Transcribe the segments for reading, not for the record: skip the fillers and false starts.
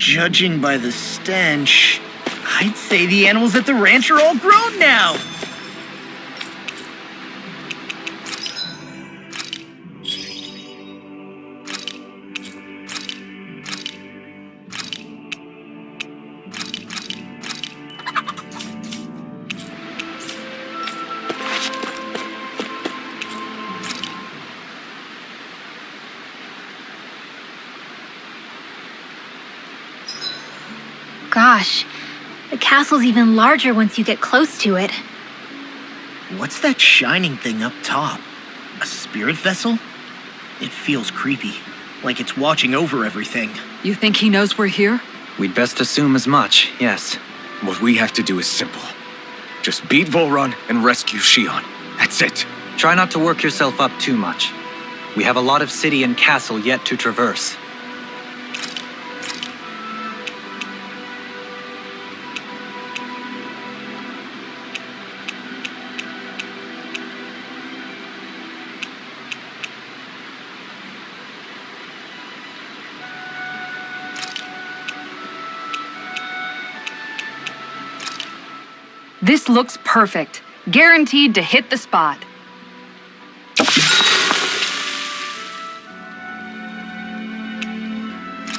Judging by the stench, I'd say the animals at the ranch are all grown now. Gosh, the castle's even larger once you get close to it. What's that shining thing up top? A spirit vessel? It feels creepy, like it's watching over everything. You think he knows we're here? We'd best assume as much, yes. What we have to do is simple. Just beat Volron and rescue Shion. That's it. Try not to work yourself up too much. We have a lot of city and castle yet to traverse. This looks perfect. Guaranteed to hit the spot.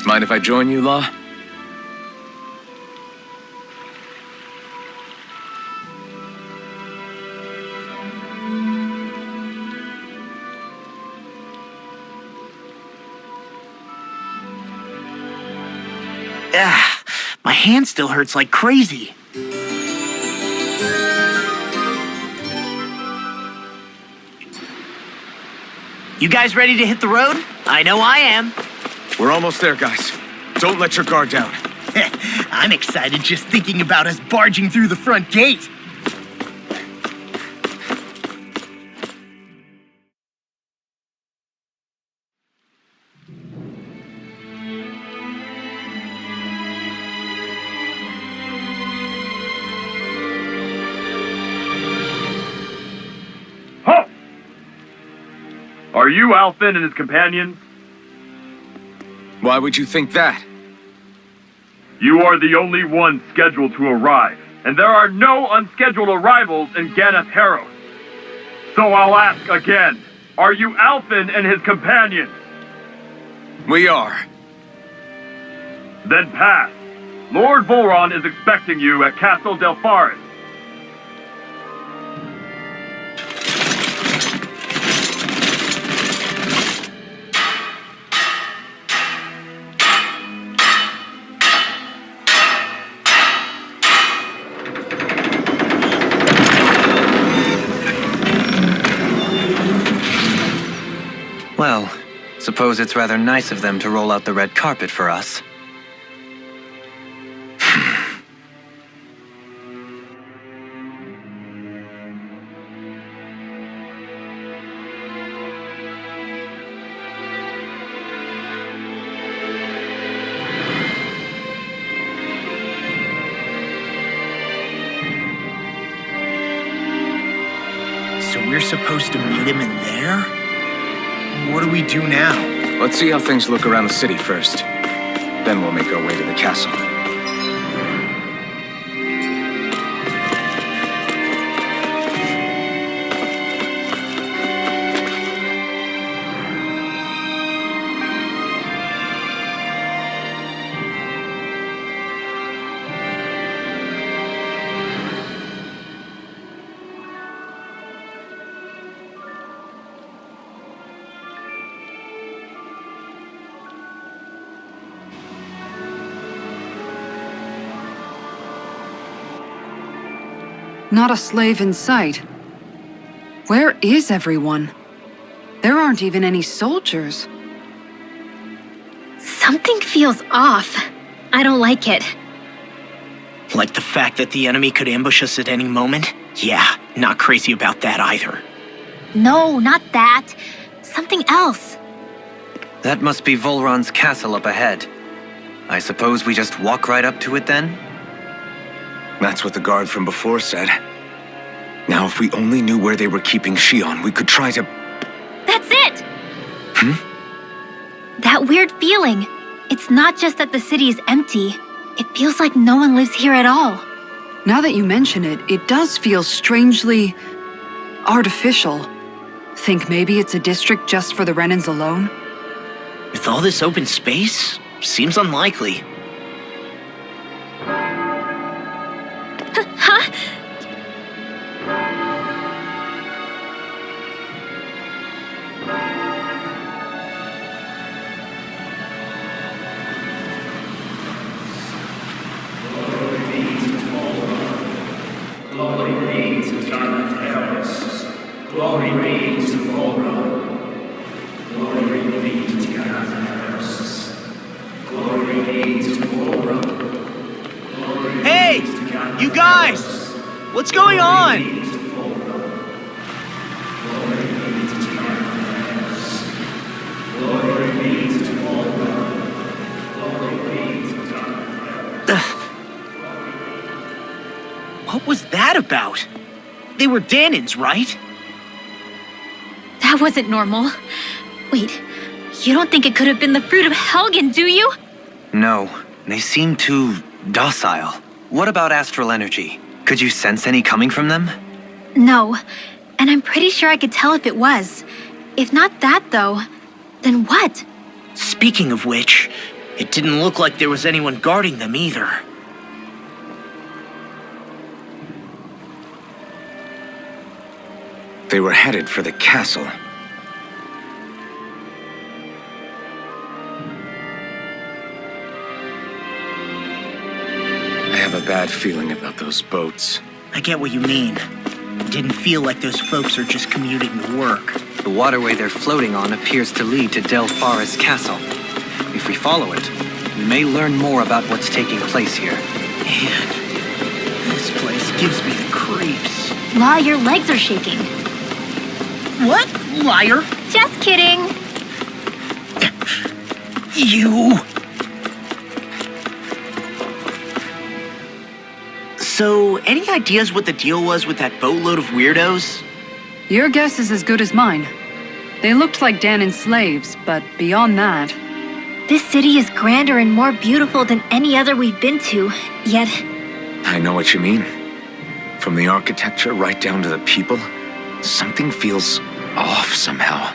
Mind if I join you, Law? My hand still hurts like crazy. You guys ready to hit the road? I know I am. We're almost there, guys. Don't let your guard down. I'm excited just thinking about us barging through the front gate. Are you Alphen and his companions? Why would you think that? You are the only one scheduled to arrive, and there are no unscheduled arrivals in Ganeth Haros. So I'll ask again, are you Alphen and his companions? We are. Then pass. Lord Volron is expecting you at Castle Delpharis. Well, suppose it's rather nice of them to roll out the red carpet for us. So we're supposed to meet him in there? What do we do now? Let's see how things look around the city first. Then we'll make our way to the castle. Not a slave in sight. Where is everyone? There aren't even any soldiers. Something feels off. I don't like it. Like the fact that the enemy could ambush us at any moment? Yeah, not crazy about that either. No, not that. Something else. That must be Volron's castle up ahead. I suppose we just walk right up to it then? That's what the guard from before said. Now, if we only knew where they were keeping Shion, we could try to... That's it! Hmm? That weird feeling. It's not just that the city is empty. It feels like no one lives here at all. Now that you mention it, it does feel strangely artificial. Think maybe it's a district just for the Renans alone? With all this open space, seems unlikely. Huh? Glory be to Garnet Heros. Glory be to Volron. Glory be to Garnet Heros. Glory be to Volron. Glory Hey! be to Garnet You guys! Heros. What's going on? Glory be to Volron. Glory be to Garnet Heros. Glory be to Volron. Glory be to Garnet Heros. What was that about? They were Danans, right? That wasn't normal. Wait, you don't think it could have been the fruit of Helgen, do you? No, they seem too docile. What about astral energy? Could you sense any coming from them? No, and I'm pretty sure I could tell if it was. If not that, though, then what? Speaking of which, it didn't look like there was anyone guarding them either. They were headed for the castle. I have a bad feeling about those boats. I get what you mean. It didn't feel like those folks are just commuting to work. The waterway they're floating on appears to lead to Del Farra's castle. If we follow it, we may learn more about what's taking place here. Man, this place gives me the creeps. La, your legs are shaking. What? Liar? Just kidding. You... So, any ideas what the deal was with that boatload of weirdos? Your guess is as good as mine. They looked like Danon slaves, but beyond that... This city is grander and more beautiful than any other we've been to, yet... I know what you mean. From the architecture right down to the people, something feels off somehow.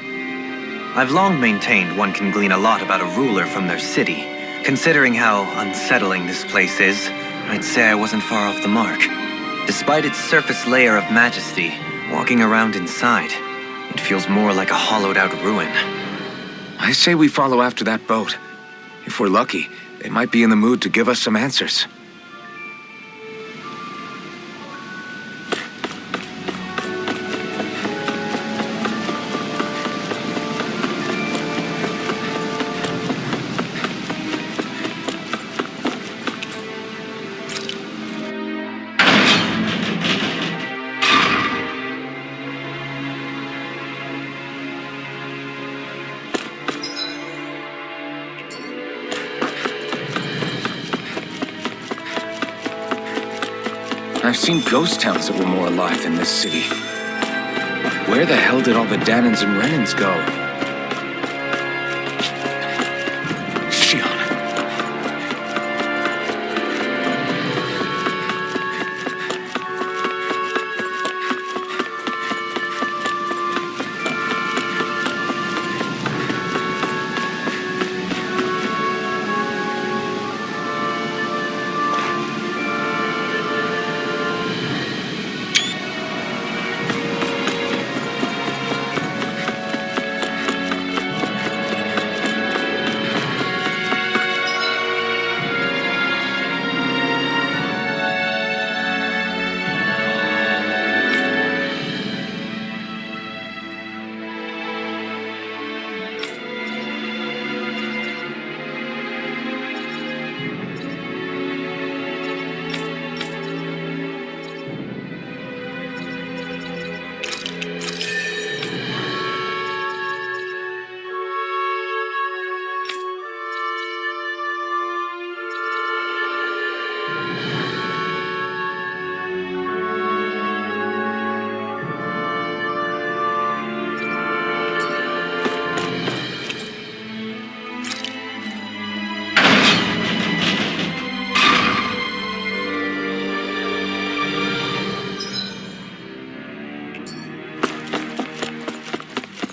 I've long maintained one can glean a lot about a ruler from their city. Considering how unsettling this place is, I'd say I wasn't far off the mark. Despite its surface layer of majesty, walking around inside, it feels more like a hollowed-out ruin. I say we follow after that boat. If we're lucky, they might be in the mood to give us some answers. I've seen ghost towns that were more alive than this city. Where the hell did all the Danons and Renans go? Shion.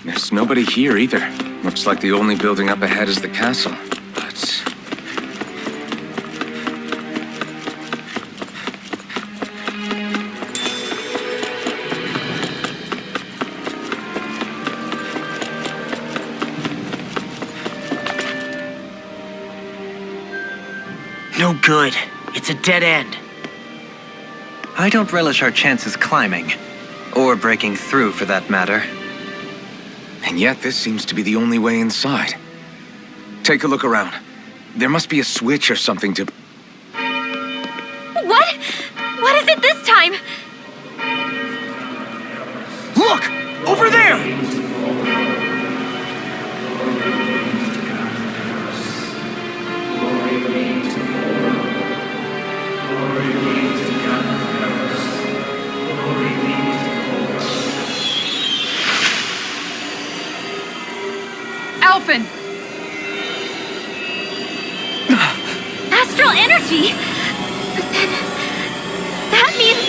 There's nobody here either. Looks like the only building up ahead is the castle. But... No good. It's a dead end. I don't relish our chances climbing. Or breaking through, for that matter. And yet, this seems to be the only way inside. Take a look around. There must be a switch or something to... What? What is it this time? Look! Over there! Alphen! Astral energy? But then... that means...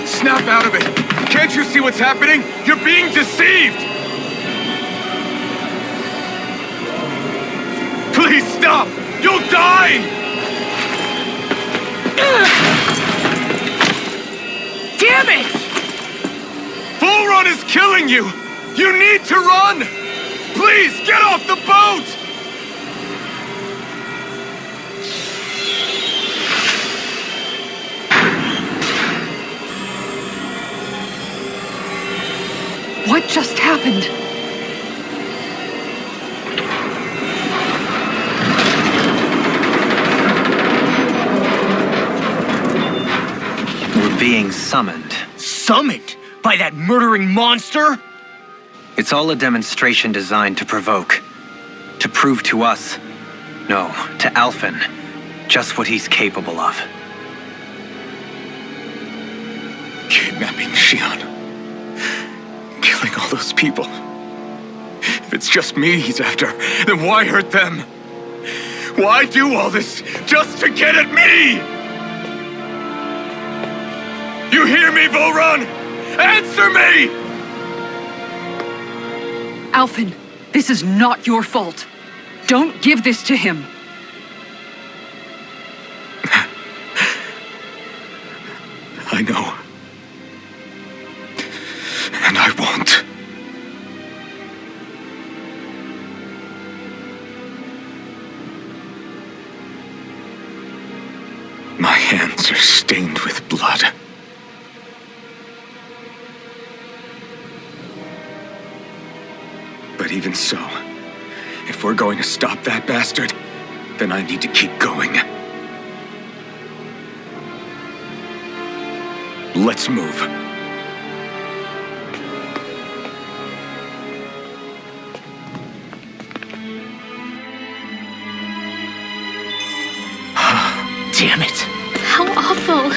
Snap out of it! Can't you see what's happening? You're being deceived! Please stop! You'll die! Damn it! Full run is killing you! You need to run! Please, get off the boat! What just happened? We're being summoned. Summoned? By that murdering monster? It's all a demonstration designed to provoke. To prove to us, no, to Alphen, just what he's capable of. Kidnapping Xion. Killing all those people. If it's just me he's after, then why hurt them? Why do all this just to get at me? You hear me, Volrun? Answer me! Alphen, this is not your fault. Don't give this to him. I know. And I won't. My hands are stained with blood. But even so, if we're going to stop that bastard, then I need to keep going. Let's move. Damn it. How awful.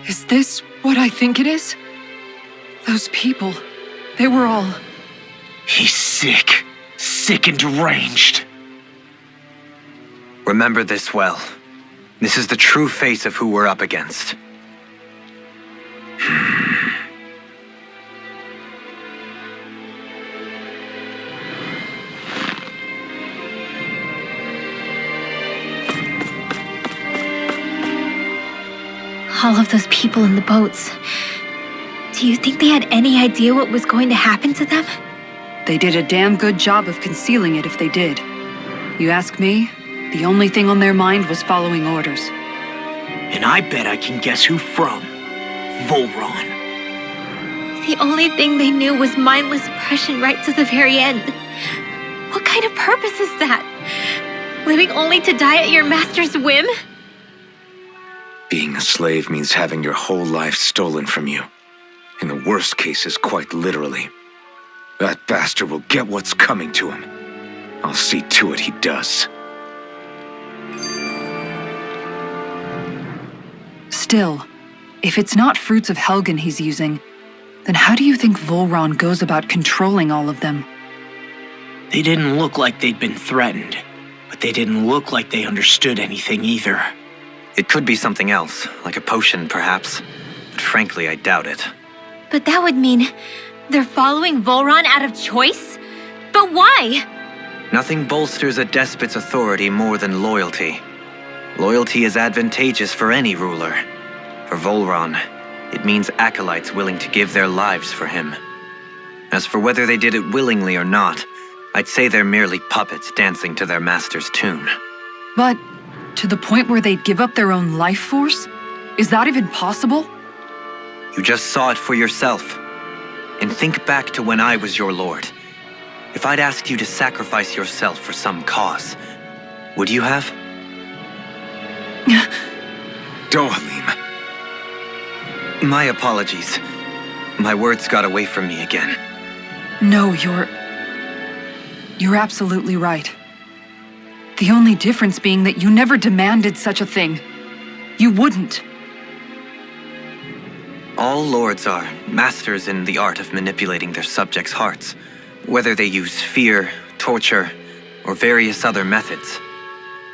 Is this what I think it is? Those people, they were all... He's sick. Sick and deranged. Remember this well. This is the true face of who we're up against. All of those people in the boats. Do you think they had any idea what was going to happen to them? They did a damn good job of concealing it if they did. You ask me, the only thing on their mind was following orders. And I bet I can guess who from. Volron. The only thing they knew was mindless oppression right to the very end. What kind of purpose is that? Living only to die at your master's whim? Being a slave means having your whole life stolen from you. In the worst cases, quite literally. That bastard will get what's coming to him. I'll see to it he does. Still, if it's not fruits of Helgen he's using, then how do you think Volron goes about controlling all of them? They didn't look like they'd been threatened, but they didn't look like they understood anything either. It could be something else, like a potion perhaps. But frankly, I doubt it. But that would mean they're following Volron out of choice? But why? Nothing bolsters a despot's authority more than loyalty. Loyalty is advantageous for any ruler. For Volron, it means acolytes willing to give their lives for him. As for whether they did it willingly or not, I'd say they're merely puppets dancing to their master's tune. But to the point where they'd give up their own life force? Is that even possible? You just saw it for yourself. And think back to when I was your lord. If I'd asked you to sacrifice yourself for some cause, would you have? Dohalim. My apologies. My words got away from me again. No, you're absolutely right. The only difference being that you never demanded such a thing. You wouldn't. All lords are masters in the art of manipulating their subjects' hearts, whether they use fear, torture, or various other methods.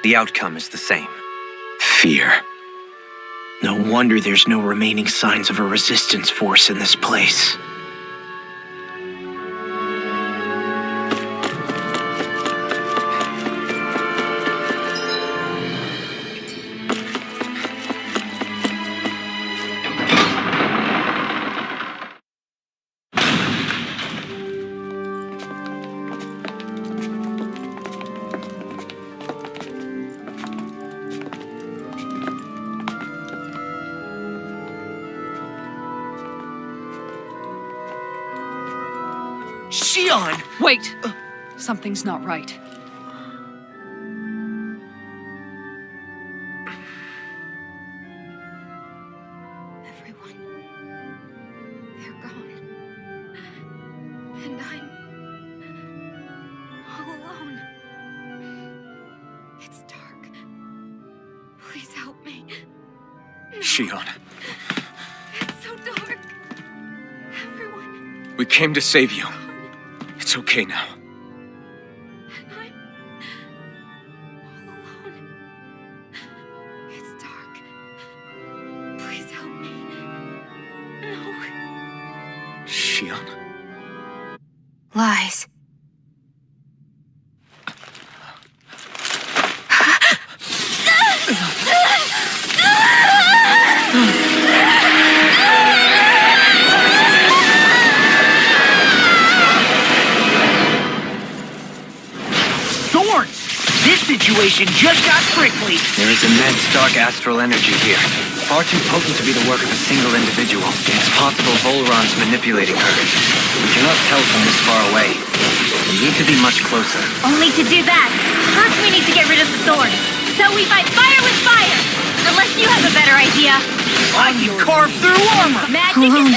The outcome is the same. Fear. No wonder there's no remaining signs of a resistance force in this place. Shion! Wait! Something's not right. Everyone. They're gone. And I'm all alone. It's dark. Please help me. Shion, It's so dark. Everyone. we came to save you. It's okay now. And I'm all alone. It's dark. Please help me. No. Shion. Lies. This situation just got prickly. There is immense dark astral energy here, far too potent to be the work of a single individual. It's possible Volron's manipulating her. We cannot tell from this far away. We need to be much closer. Only to do that, first we need to get rid of the thorn. So we fight fire with fire! Unless you have a better idea. I can carve through armor. Magic is...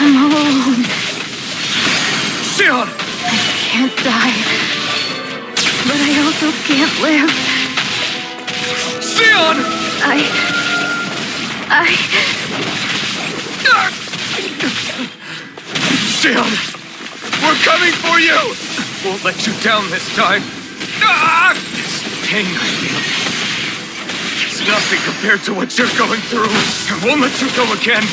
I'm all alone. Shion! Can't die. But I also can't live. Shion! Shion! We're coming for you! Won't let you down this time. This pain I feel. It's nothing compared to what you're going through. I won't let you go again.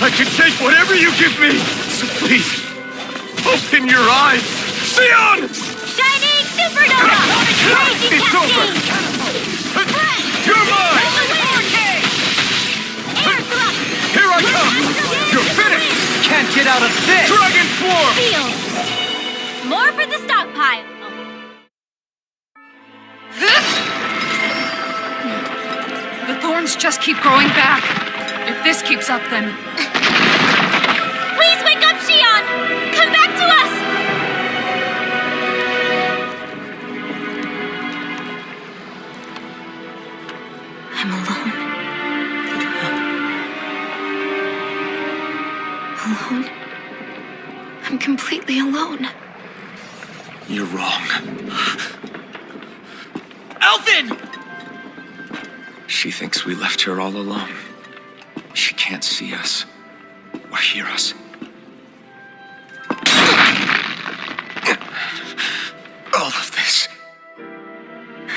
I can take whatever you give me. So please, open your eyes. Shion! Shining Supernova! Crazy It's over! You're mine! Air thrust! Here I come! You're finished! Can't get out of this. Dragon Swarm! Field! More for the stockpile! The thorns just keep growing back. If this keeps up, then... Please wake up, Shion! Come back to us! I'm alone. Alone? I'm completely alone. You're wrong. Alvin! She thinks we left her all alone. She can't see us or hear us. All of this.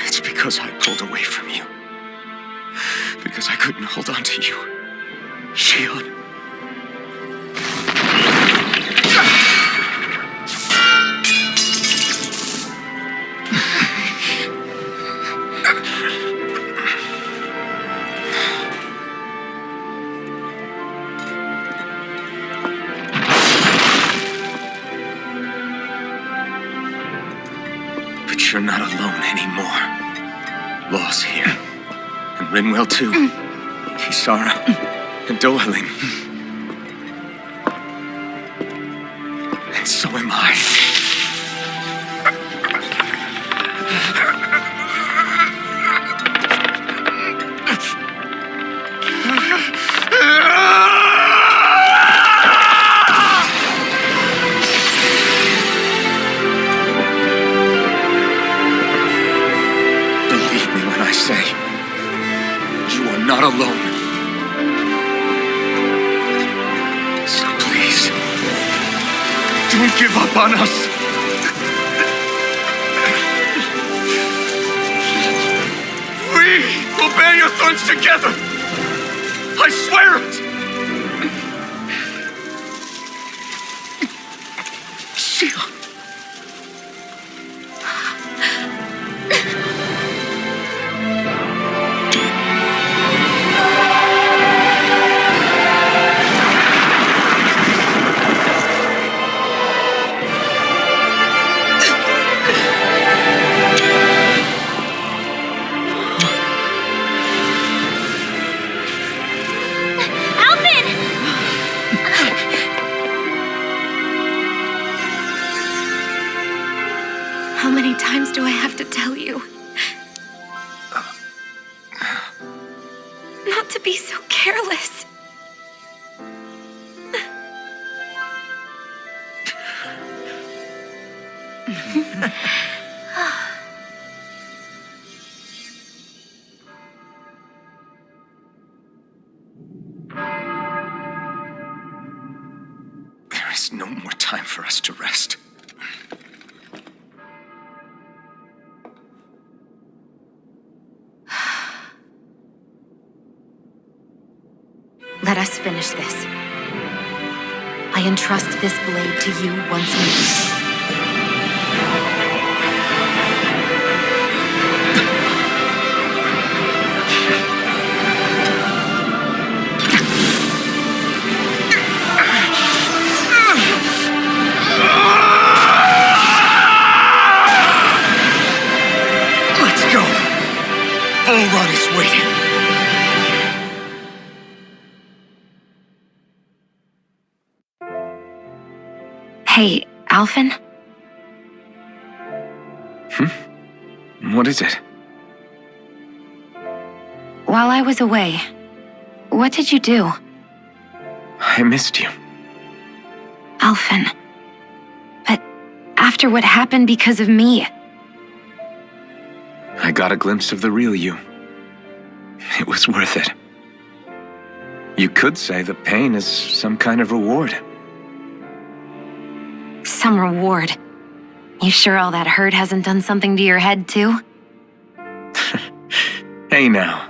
It's because I pulled away from you. Because I couldn't hold on to you. Shion. But you're not alone anymore. Law's here. And Rinwell too. Kisara. And Dohaling. And so am I. Believe me when I say, you are not alone. So please, don't give up on us. We will bear your thorns together. I swear it. Shion. Alvin! How many times do I have to tell you? Not to be so careless. There is no more time for us to rest. Let us finish this. I entrust this blade to you once more. Let's go. Bull Run is waiting. Hey, Alvin? What is it? While I was away, what did you do? I missed you. Alvin. But after what happened because of me, I got a glimpse of the real you. It was worth it. You could say the pain is some kind of reward. some reward. You sure all that hurt hasn't done something to your head, too? Hey now.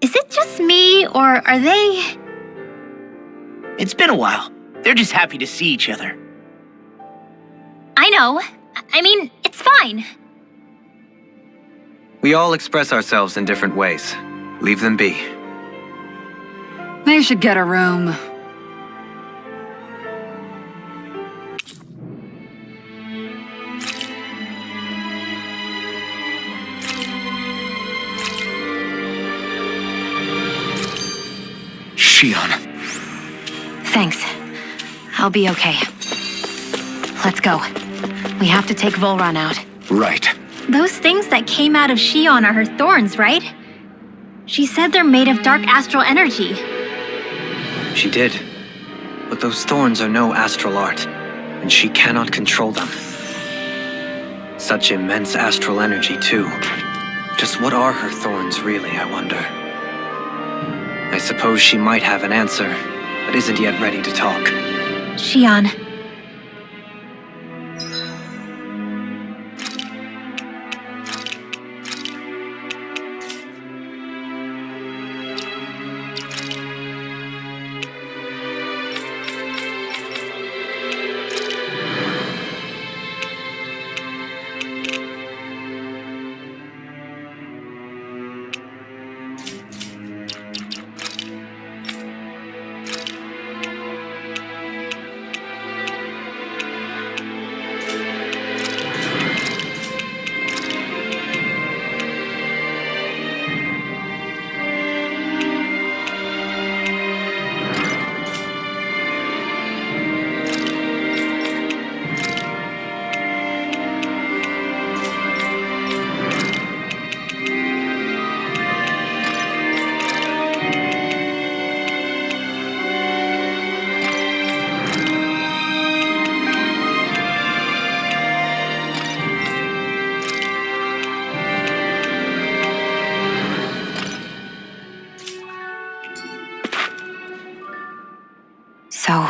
Is it just me, or are they... It's been a while. They're just happy to see each other. I know. I mean, it's fine. We all express ourselves in different ways. Leave them be. They should get a room. Shion. Thanks. I'll be okay. Let's go. We have to take Volron out. Right. Those things that came out of Shion are her thorns, right? She said they're made of dark astral energy. She did. But those thorns are no astral art, and she cannot control them. Such immense astral energy, too. Just what are her thorns, really, I wonder? I suppose she might have an answer, but isn't yet ready to talk. Shion. So,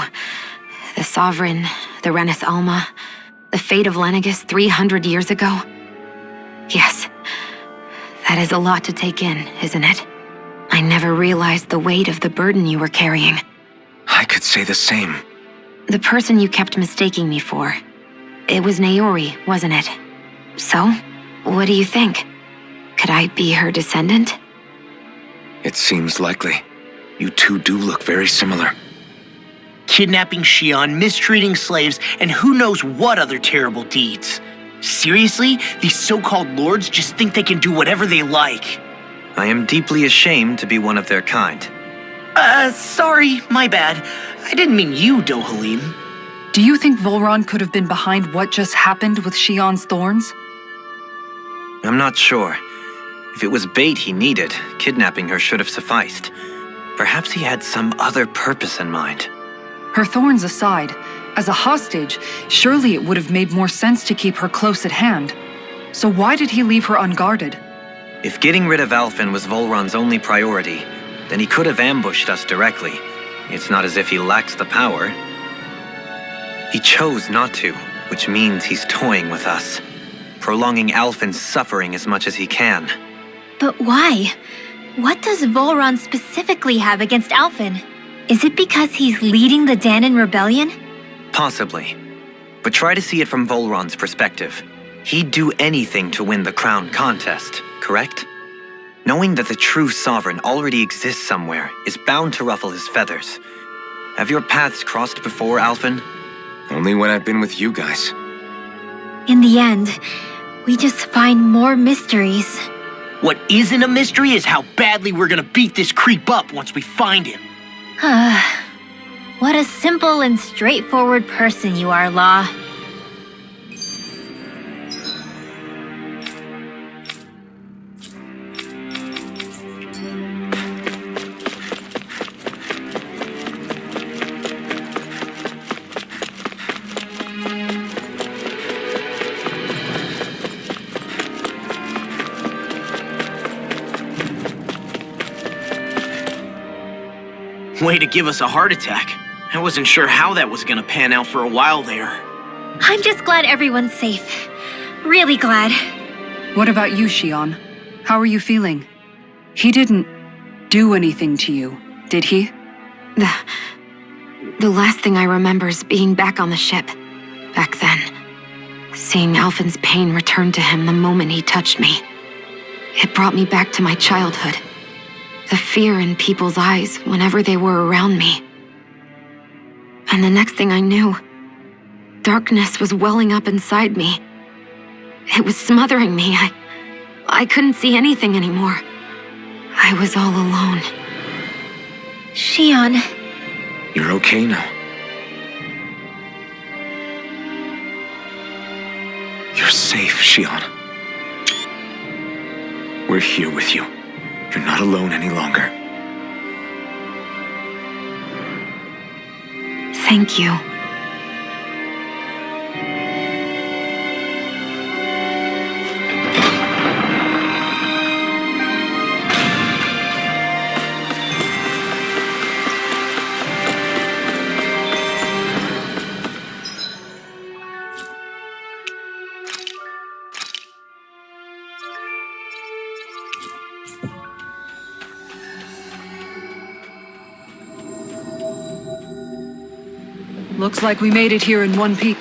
the Sovereign, the Renis Alma, the fate of Lenegis 300 years ago? Yes, that is a lot to take in, isn't it? I never realized the weight of the burden you were carrying. I could say the same. The person you kept mistaking me for. It was Naori, wasn't it? So, what do you think? Could I be her descendant? It seems likely. You two do look very similar. Kidnapping Shion, mistreating slaves, and who knows what other terrible deeds. Seriously? These so-called lords just think they can do whatever they like. I am deeply ashamed to be one of their kind. Sorry, my bad. I didn't mean you, Dohalim. Do you think Volron could have been behind what just happened with Shion's thorns? I'm not sure. If it was bait he needed, kidnapping her should have sufficed. Perhaps he had some other purpose in mind. Her thorns aside, as a hostage, surely it would have made more sense to keep her close at hand. So why did he leave her unguarded? If getting rid of Alphen was Volron's only priority, then he could have ambushed us directly. It's not as if he lacks the power. He chose not to, which means he's toying with us, prolonging Alphen's suffering as much as he can. But why? What does Volron specifically have against Alphen? Is it because he's leading the Danon rebellion? Possibly. But try to see it from Volron's perspective. He'd do anything to win the crown contest, correct? Knowing that the true sovereign already exists somewhere is bound to ruffle his feathers. Have your paths crossed before, Alphen? Only when I've been with you guys. In the end, we just find more mysteries. What isn't a mystery is how badly we're gonna beat this creep up once we find him. What a simple and straightforward person you are, Law. Way to give us a heart attack. I wasn't sure how that was gonna pan out for a while there. I'm just glad everyone's safe. Really glad. What about you, Shion? How are you feeling? He didn't do anything to you, did he? The last thing I remember is being back on the ship. Back then. Seeing Alphen's pain return to him the moment he touched me. It brought me back to my childhood. The fear in people's eyes whenever they were around me. And the next thing I knew, darkness was welling up inside me. It was smothering me. I couldn't see anything anymore. I was all alone. Shion. You're okay now. You're safe, Shion. We're here with you. You're not alone any longer. Thank you. Looks like we made it here in one piece.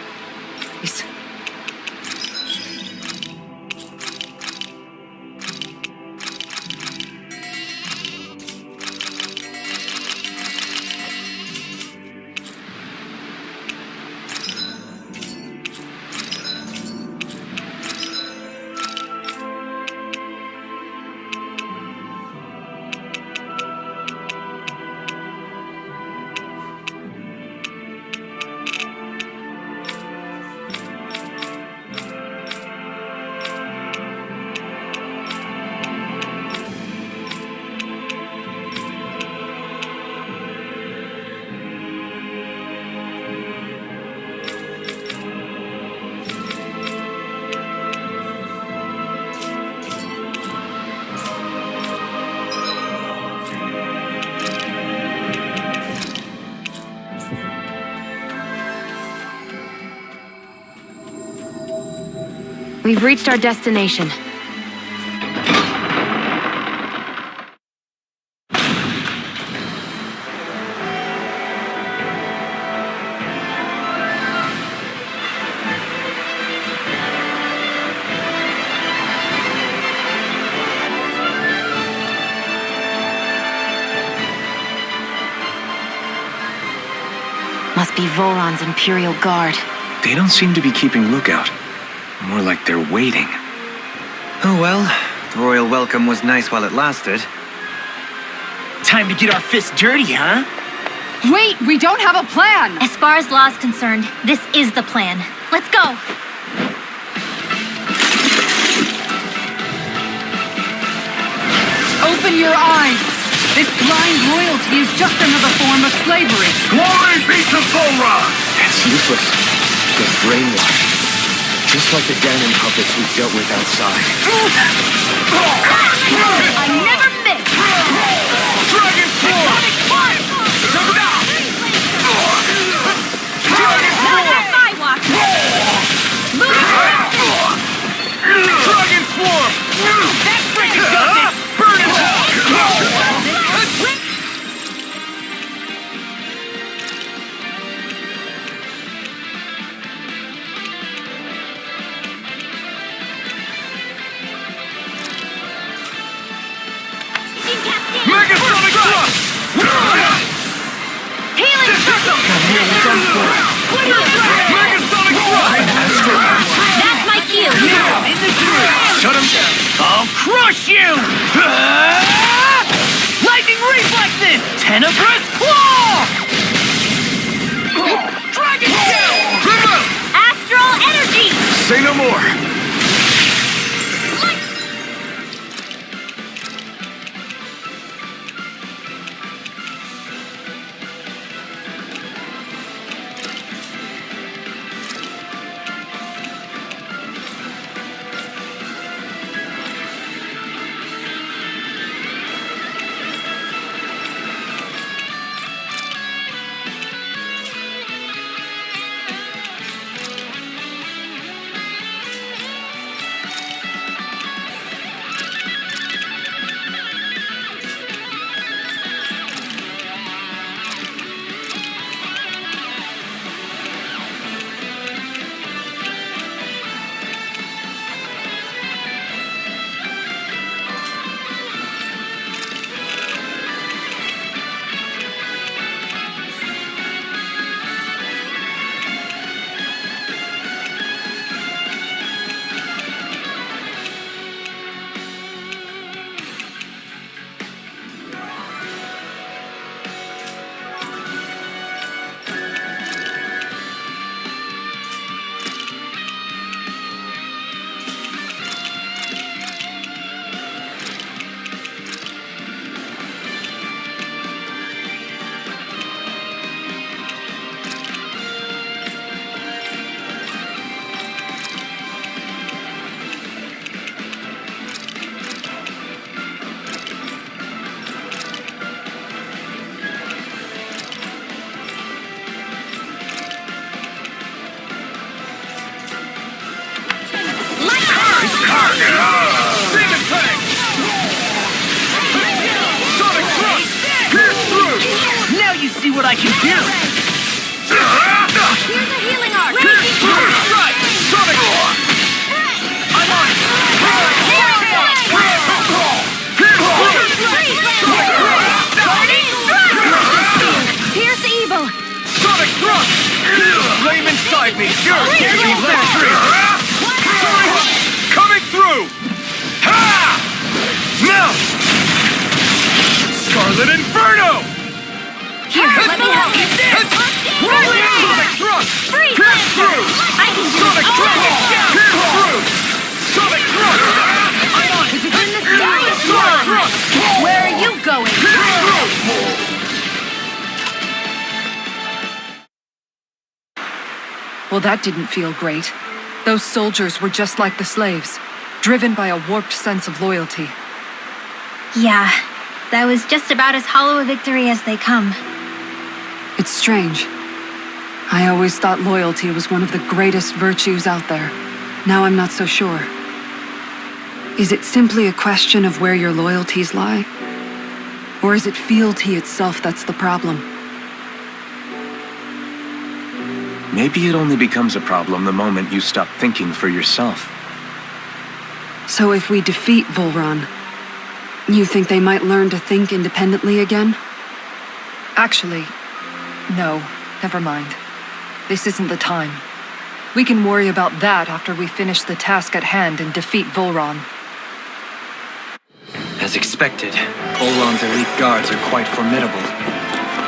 We've reached our destination. Must be Voron's Imperial Guard. They don't seem to be keeping lookout. More like they're waiting. Oh well, the royal welcome was nice while it lasted. Time to get our fists dirty, huh? Wait, we don't have a plan! As far as law's concerned, this is the plan. Let's go! Open your eyes! This blind loyalty is just another form of slavery. Glory be to Voron! It's useless. They're brainwashed. Just like the Ganon puppets we've dealt with outside. I never miss! Dragon Form! Not my walk! Dragon Form! That's pretty Burn it all! Megasonic Thrust! Healing circle! Megasonic Thrust! That's my cue! Shut him down. I'll crush you! Lightning reflexes! Tenebrous claw! Dragon Shell! Astral energy! Say no more. what I can do. Here's a healing arc. Right! Sonic! I'm on it! Pierce evil. Sonic thrust! Flame inside me! Yours! Electric! Coming through! Ha! Now! Scarlet Inferno! Here, let me help you. Sonic thrust! Freeze! Pierce through! I can do Sonic it. thrust! Pierce through! Sonic thrust! I'm on it! It's in the sky. Sonic thrust! Where are you going? Pierce through! Well, that didn't feel great. Those soldiers were just like the slaves, driven by a warped sense of loyalty. Yeah, that was just about as hollow a victory as they come. It's strange. I always thought loyalty was one of the greatest virtues out there. Now I'm not so sure. Is it simply a question of where your loyalties lie? Or is it fealty itself that's the problem? Maybe it only becomes a problem the moment you stop thinking for yourself. So if we defeat Volron, you think they might learn to think independently again? Actually, no, never mind. This isn't the time. We can worry about that after we finish the task at hand and defeat Volron. As expected, Volron's elite guards are quite formidable.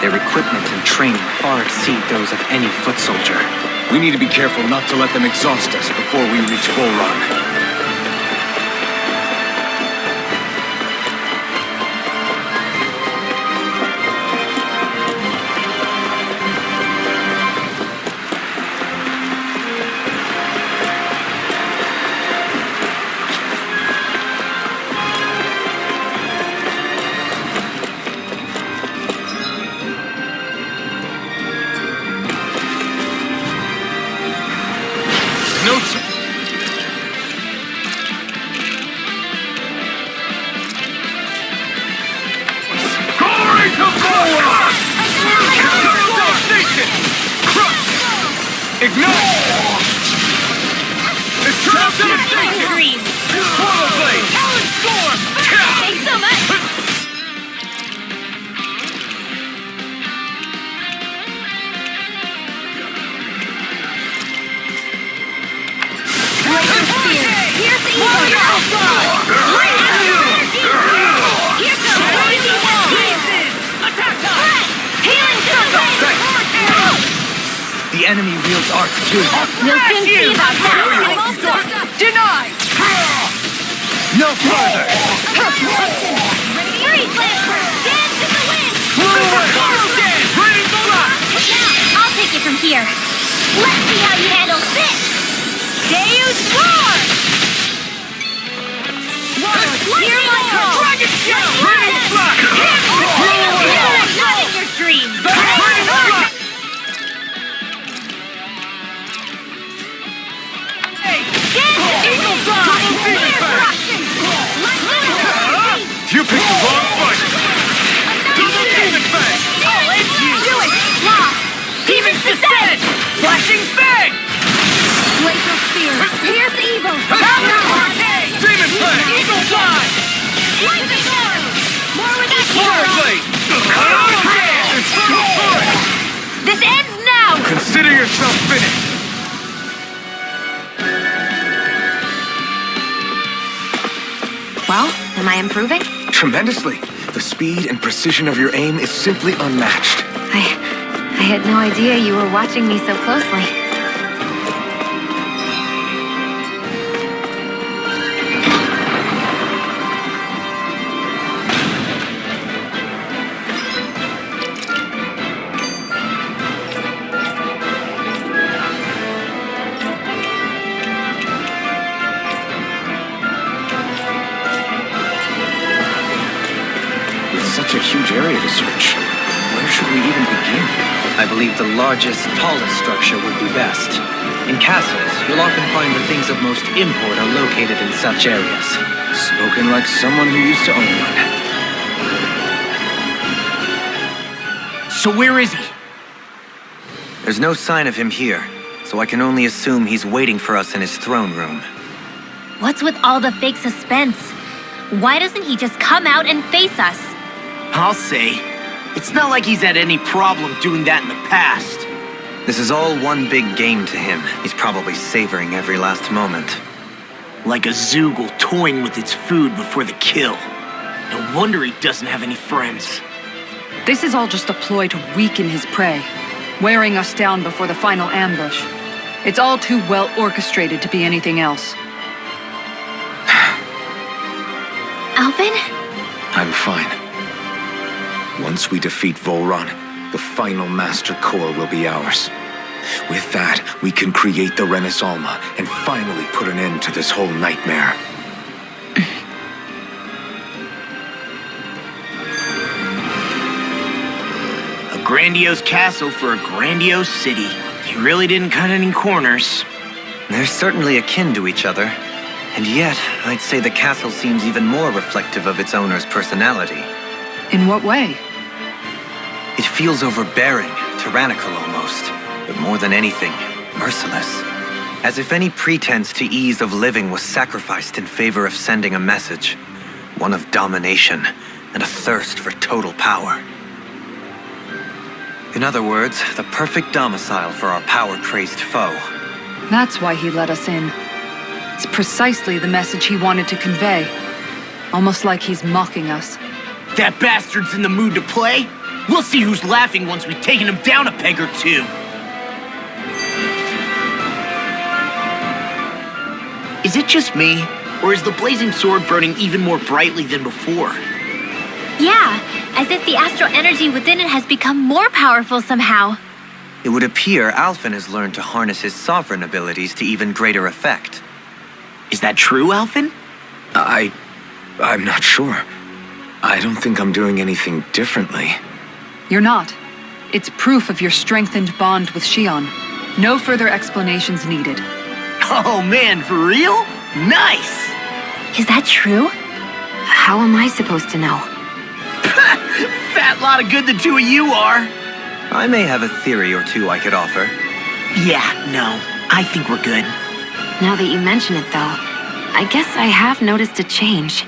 Their equipment and training far exceed those of any foot soldier. We need to be careful not to let them exhaust us before we reach Volron. The enemy wields arc too. We'll soon see about that. Denied! No further! Freeze, Lancer! Dance in the wind! Now, I'll take it from here. Let's see how you handle this! Deus Roar! Hear my call! Dragon Shell! Not in your dreams! You picked the wrong fight! Double Demon Fang! Oh, it's you! Do it! Law! Demon's Descent! Flashing Fang! Glacial Spear! Pierce Evil! Demon Fang! Eagle Fly! Lightning Arrow! More with that Fire Blade! Infernal Torrent! This ends now! Consider yourself finished! Well, am I improving? Tremendously. The speed and precision of your aim is simply unmatched. I had no idea you were watching me so closely. Such a huge area to search. Where should we even begin? I believe the largest, tallest structure would be best. In castles, you'll often find the things of most import are located in such areas. Spoken like someone who used to own one. So where is he? There's no sign of him here, so I can only assume he's waiting for us in his throne room. What's with all the fake suspense? Why doesn't he just come out and face us? I'll say. It's not like he's had any problem doing that in the past. This is all one big game to him. He's probably savoring every last moment. Like a Zoogle toying with its food before the kill. No wonder he doesn't have any friends. This is all just a ploy to weaken his prey, wearing us down before the final ambush. It's all too well orchestrated to be anything else. Alvin? I'm fine. Once we defeat Volron, the final Master Core will be ours. With that, we can create the Renaissance and finally put an end to this whole nightmare. A grandiose castle for a grandiose city. He really didn't cut any corners. They're certainly akin to each other. And yet, I'd say the castle seems even more reflective of its owner's personality. In what way? It feels overbearing, tyrannical almost, but more than anything, merciless. As if any pretense to ease of living was sacrificed in favor of sending a message. One of domination and a thirst for total power. In other words, the perfect domicile for our power-crazed foe. That's why he let us in. It's precisely the message he wanted to convey. Almost like he's mocking us. That bastard's in the mood to play? We'll see who's laughing once we've taken him down a peg or two. Is it just me, or is the blazing sword burning even more brightly than before? Yeah, as if the astral energy within it has become more powerful somehow. It would appear Alphen has learned to harness his sovereign abilities to even greater effect. Is that true, Alphen? I'm not sure. I don't think I'm doing anything differently. You're not. It's proof of your strengthened bond with Xion. No further explanations needed. Oh man, for real? Nice! Is that true? How am I supposed to know? Fat lot of good the two of you are. I may have a theory or two I could offer. Yeah, no, I think we're good. Now that you mention it, though, I guess I have noticed a change.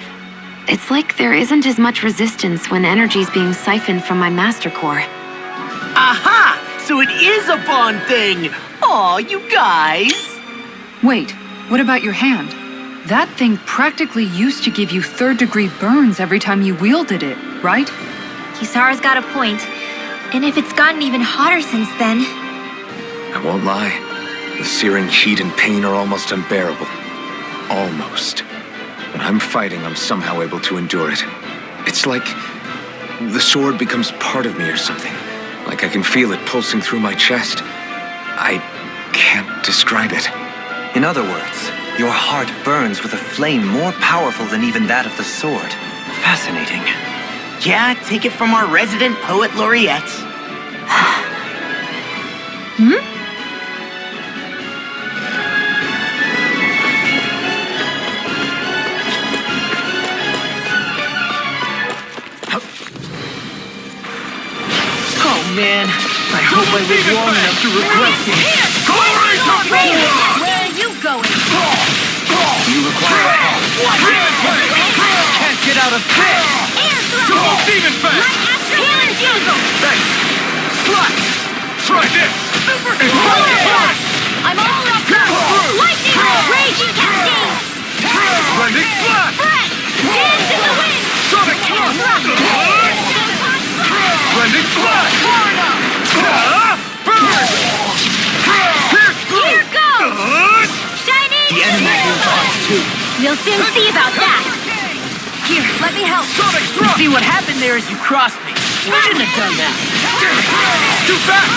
It's like there isn't as much resistance when energy's being siphoned from my Master Core. Aha! So it is a bond thing! Aw, you guys! Wait, what about your hand? That thing practically used to give you third-degree burns every time you wielded it, right? Kisara's got a point. And if it's gotten even hotter since then... I won't lie. The searing heat and pain are almost unbearable. Almost. When I'm fighting, I'm somehow able to endure it. It's like the sword becomes part of me or something. Like I can feel it pulsing through my chest. I can't describe it. In other words, your heart burns with a flame more powerful than even that of the sword. Fascinating. Yeah, take it from our resident poet laureate. Oh man, I hope I live long enough to regret this. Where are you going? You require help. Can't get out of bed. Air thrust! Demon Fang! Right after healing jingle! Thanks! Slice! Try this! Super And hold it hard! I'm all up through! Lightning! Raging cascade! Blending Flash! Breath! Dance in the wind! Sonic Thrust! Blending Flash! Burn! Pierce through! Here goes! Shining! The enemy is on too. We'll soon see about that! Here, let me help! Sonic Thrust! See what happened there is you crossed me. You shouldn't have done that. Too fast!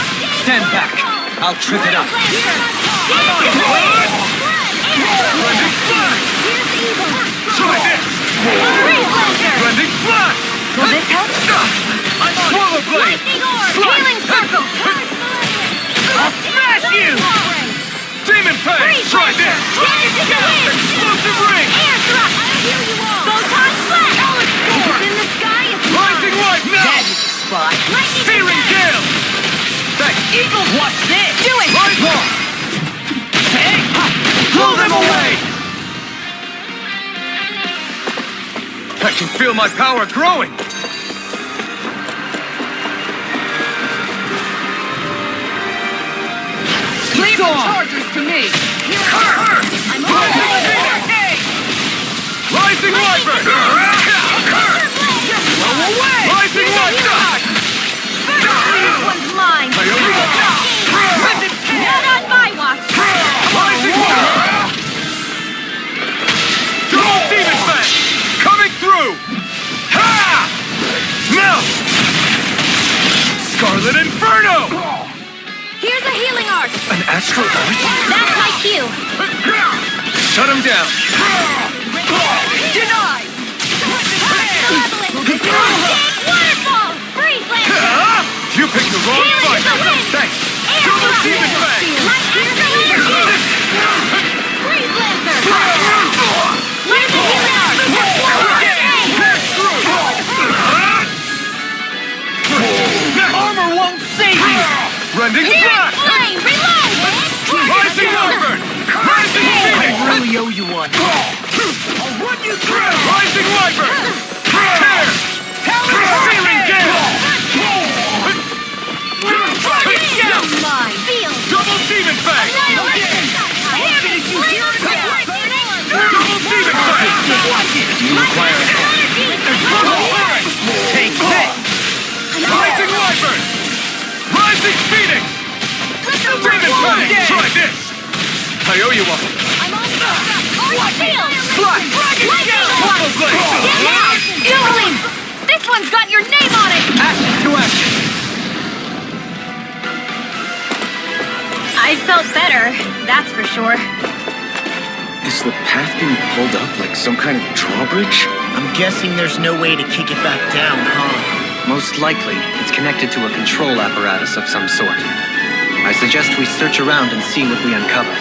Stand back. I'll trip it up. Blending Flash! Try this! Blending Flash! Will this help? Swallow Blade! Lightning orb! Healing circle! I'll smash you! Demon Fang! Try this! Dance in the wind! Explosive Ring! Air thrust! Photon slash! It's in the sky! It's Rising Light now! That is the spot. Lightning Searing attack! Gale! I can feel my power growing! Leave the chargers to me! I'm on my way. Rising Viper! Rising Viper! This one's mine. Not on my watch. Rising Viper! Double Demon Fang! Coming through! Ha! Now! Scarlet Inferno! Here's a healing arc. An astral art? That's my cue. Shut him down! Denied. Waterfall. Freeze Lancer. You picked the wrong Healing fight! is a win. Thanks! Air Double blast. Demon Fang! Like astral energy. Freeze Lancer. Where's the healing arc? Armor won't save you! Rending Here, Blast! flame. Reload. Rising Wyvern! Rising Phoenix! I really owe you one. I'll run you through! Rising Wyvern! Tear! Searing Gale! Mine. Feel. Double Demon Fang! Annihilation. Double Demon Fang! You require Take this! Rising Wyvern! Rising Phoenix! Demon Fang! Try this! I owe you one! I'm on field. Slash! Triple Blade! Get out. Dueling. This one's got your name on it. action to action. I felt better, that's for sure. Is the path being pulled up like some kind of drawbridge? I'm guessing there's no way to kick it back down, huh? Most likely, it's connected to a control apparatus of some sort. I suggest we search around and see what we uncover.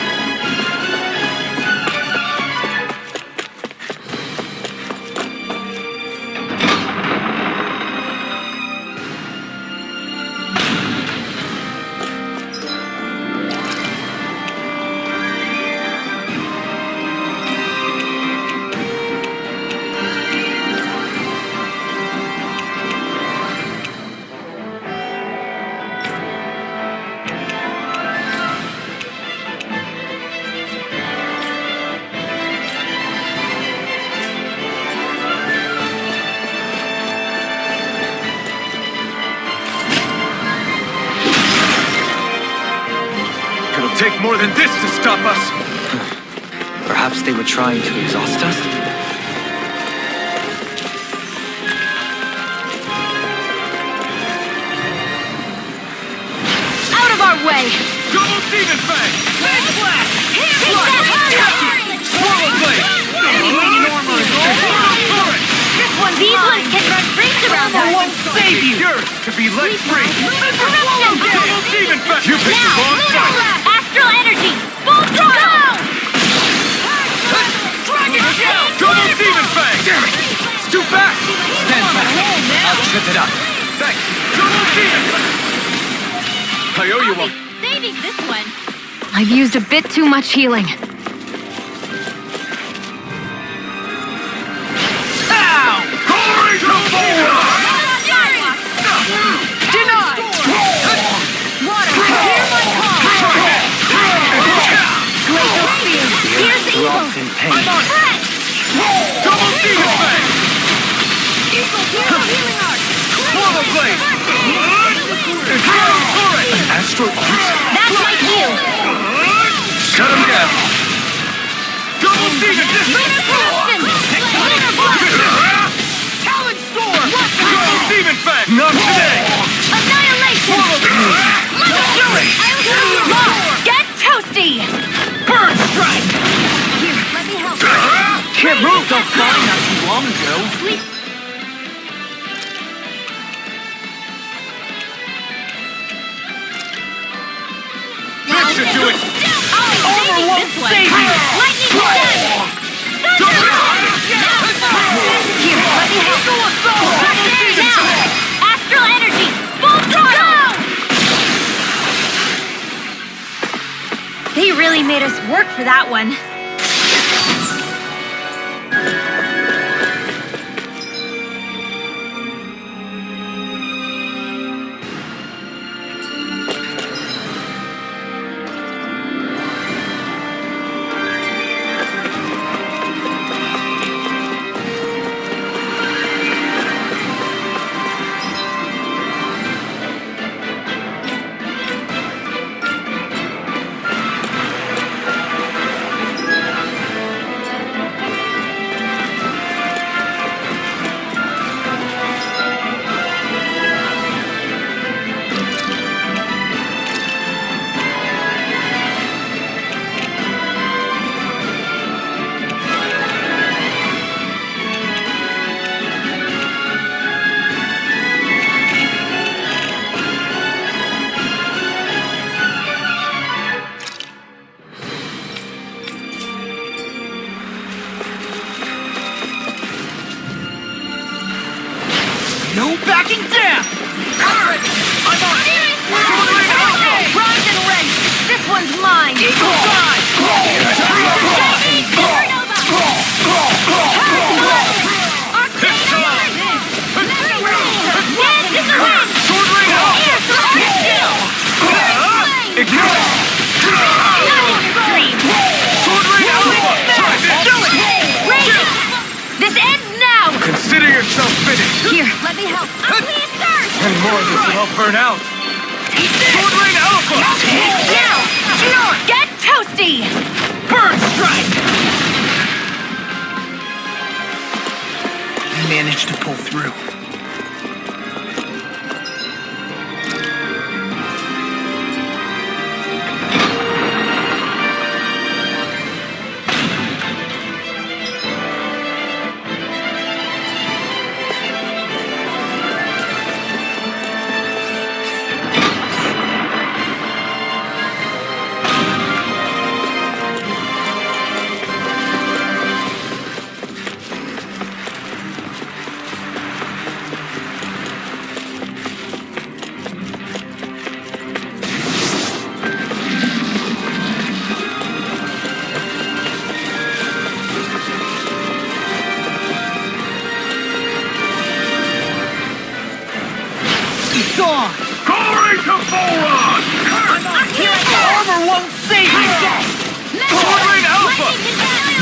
It'll take more than this to stop us! Perhaps they were trying to exhaust us? Out of our way. Double Demon Fang! Take that. Swallow Blade! These ones can run rings around us. Won't save you! Yours to be let free! Corruption. Double Demon Fang! You picked the wrong fight! Astral energy. Full throttle. Dragon Shell! Double Demon Fang! Damn it! It's too fast! Stand back. I'll trip it up. Thanks! Double Demon Fang! I owe you one! Saving this one. I've used a bit too much healing. Denied. Water. Hear my call. Glacial field. Here's evil. Dropped in pain. Threat. Double Demon Fang! Eagle. Here's a healing arc. Swallow Blade! Infernal Torrent! Astral Art? That's my cue. Shut him down! Double Demon Lunar corruption. Lunar blast. Talon Storm! Double Demon Fang! Not today! Annihilation. Let's do it. I'll heal you more. Get toasty. Bird strike! Here, let me help. Can't move so fine not too long ago. Sweet. This should do it! Armor won't save you. Lightning stem. Thunder. Here, let me help. Now, astral energy. Full throttle. They really made us work for that one. No backing down! I'm on it! Rise and rend! This one's mine! Equal size! Ignore! Sword Rain Alpha! Do it! Raiden! This ends now! Consider yourself finished! Here, let me help. I'm being third! And more of this will help burn out! Sword Rain Alpha! Now! Get toasty! Bird strike! I managed to pull through. Gone! Glory to Boron! Armor won't save you! Sword Rain Alpha!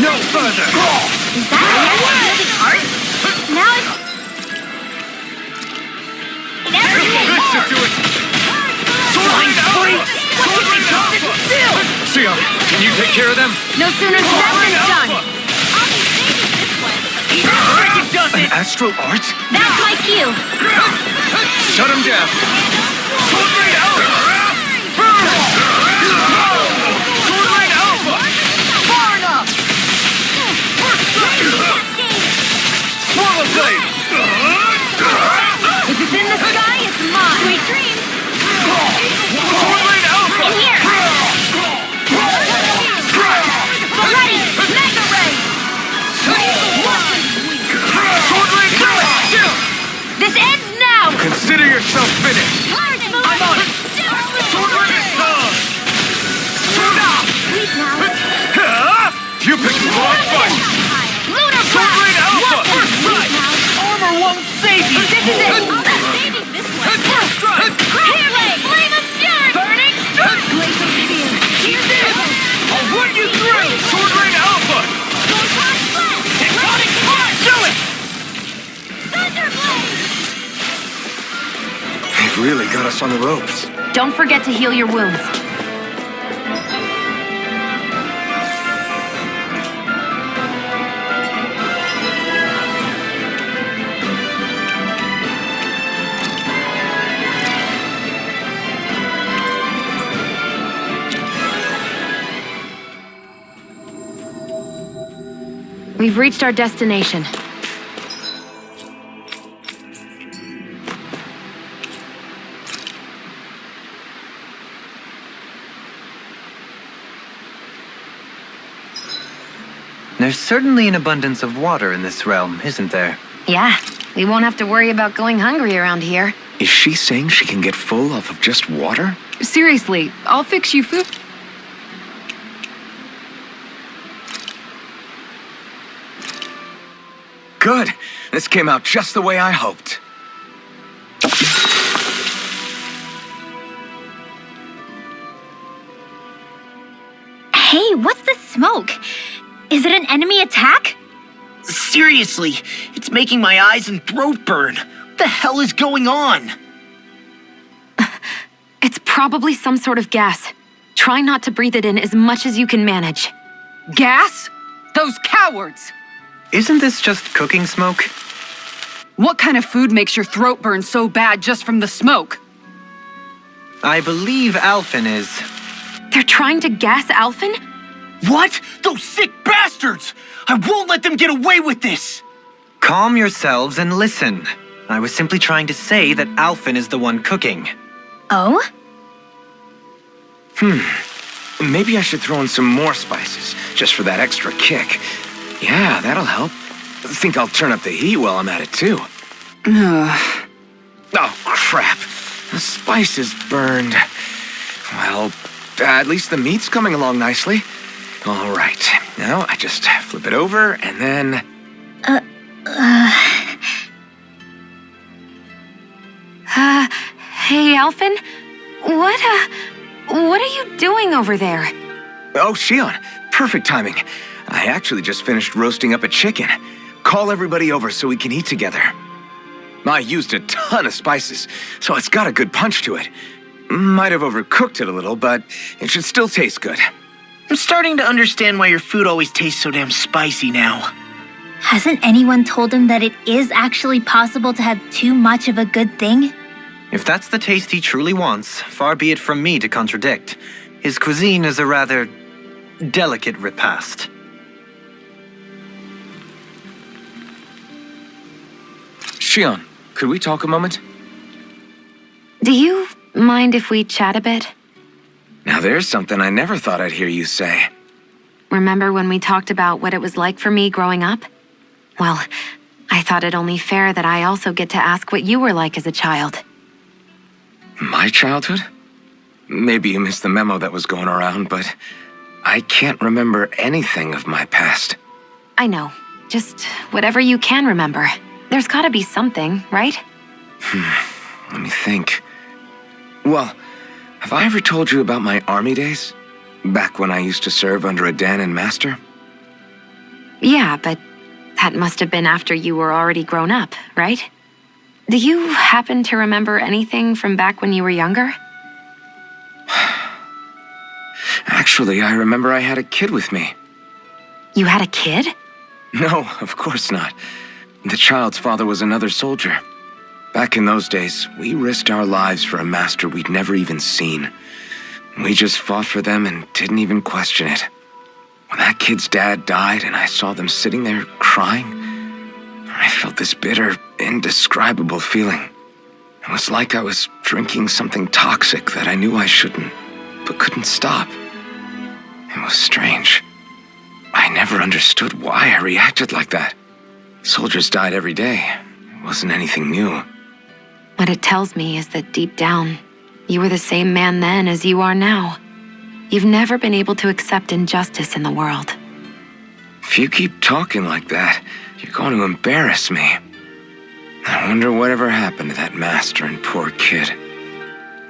No further! Is that wielding art? Now it's... This should do it! Sword Rain Alpha! Sword Rain Alpha! Sion, can you take care of them? No sooner said than done! It does it! Astral art? That's my cue! Shut him down! Sword Rain Alpha! Sword Rain Alpha! Far enough! Swirl Blade! If it's in the sky, it's mine! Sweet dreams! Sword Rain Alpha! In here! Ready! Mega Ray! Sword Rain Alpha! This ends now! Consider yourself finished! I'm on it! Sword Rain Alpha! Sweet now! You picked the wrong fight! Lunar Sword Rain Alpha! Armor won't save you! This is it! I'm not saving this one! Here, Flame of Fury! Burning! Glacial Spear! I'll run you through! Sword Rain Alpha! Tectonic Spark! Do it! Thunderblade! They've really got us on the ropes. Don't forget to heal your wounds. We've reached our destination. There's certainly an abundance of water in this realm, isn't there? Yeah, we won't have to worry about going hungry around here. Is she saying she can get full off of just water? Seriously, I'll fix you food. Good. This came out just the way I hoped. Hey, what's the smoke? Is it an enemy attack? Seriously, it's making my eyes and throat burn. What the hell is going on? It's probably some sort of gas. Try not to breathe it in as much as you can manage. Gas? Those cowards! Isn't this just cooking smoke? What kind of food makes your throat burn so bad just from the smoke? I believe Alphen is. They're trying to gas Alphen? What? Those sick bastards! I won't let them get away with this! Calm yourselves and listen. I was simply trying to say that Alphen is the one cooking. Oh? Maybe I should throw in some more spices, just for that extra kick. Yeah, that'll help. Think I'll turn up the heat while I'm at it, too. Oh, crap. The spice is burned. Well, at least the meat's coming along nicely. All right. Now I just flip it over and then... Hey, Alphen? What are you doing over there? Oh, Shion. Perfect timing. I actually just finished roasting up a chicken. Call everybody over so we can eat together. I used a ton of spices, so it's got a good punch to it. Might have overcooked it a little, but it should still taste good. I'm starting to understand why your food always tastes so damn spicy now. Hasn't anyone told him that it is actually possible to have too much of a good thing? If that's the taste he truly wants, far be it from me to contradict. His cuisine is a rather delicate repast. Shion, could we talk a moment? Do you mind if we chat a bit? Now there's something I never thought I'd hear you say. Remember when we talked about what it was like for me growing up? Well, I thought it only fair that I also get to ask what you were like as a child. My childhood? Maybe you missed the memo that was going around, but I can't remember anything of my past. I know. Just whatever you can remember. There's gotta be something, right? Let me think. Well, have I ever told you about my army days? Back when I used to serve under a Danan master? Yeah, but that must have been after you were already grown up, right? Do you happen to remember anything from back when you were younger? Actually, I remember I had a kid with me. You had a kid? No, of course not. The child's father was another soldier. Back in those days, we risked our lives for a master we'd never even seen. We just fought for them and didn't even question it. When that kid's dad died and I saw them sitting there crying, I felt this bitter, indescribable feeling. It was like I was drinking something toxic that I knew I shouldn't, but couldn't stop. It was strange. I never understood why I reacted like that. Soldiers died every day. It wasn't anything new. What it tells me is that deep down, you were the same man then as you are now. You've never been able to accept injustice in the world. If you keep talking like that, you're going to embarrass me. I wonder whatever happened to that master and poor kid.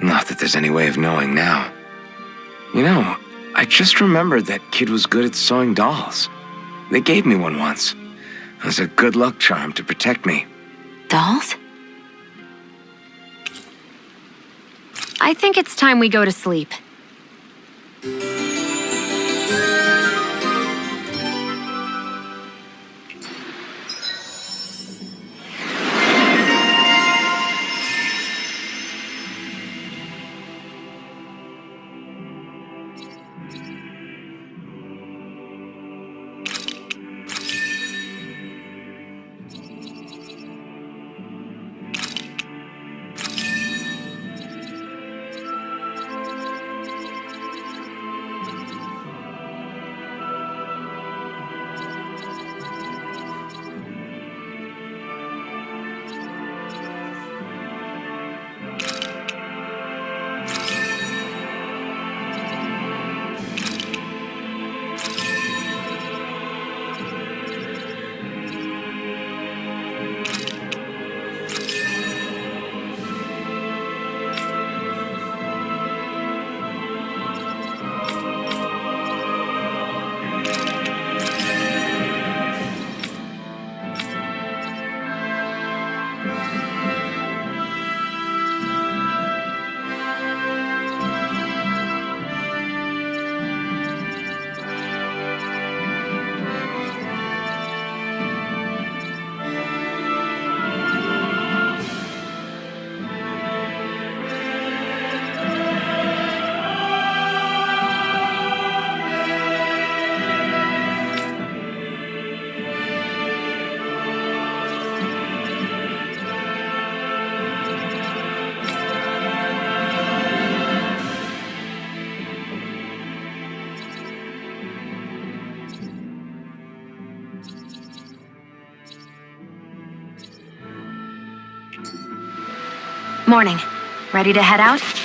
Not that there's any way of knowing now. You know, I just remembered that kid was good at sewing dolls. They gave me one once. It was a good luck charm to protect me. Dolls? I think it's time we go to sleep. Morning. Ready to head out?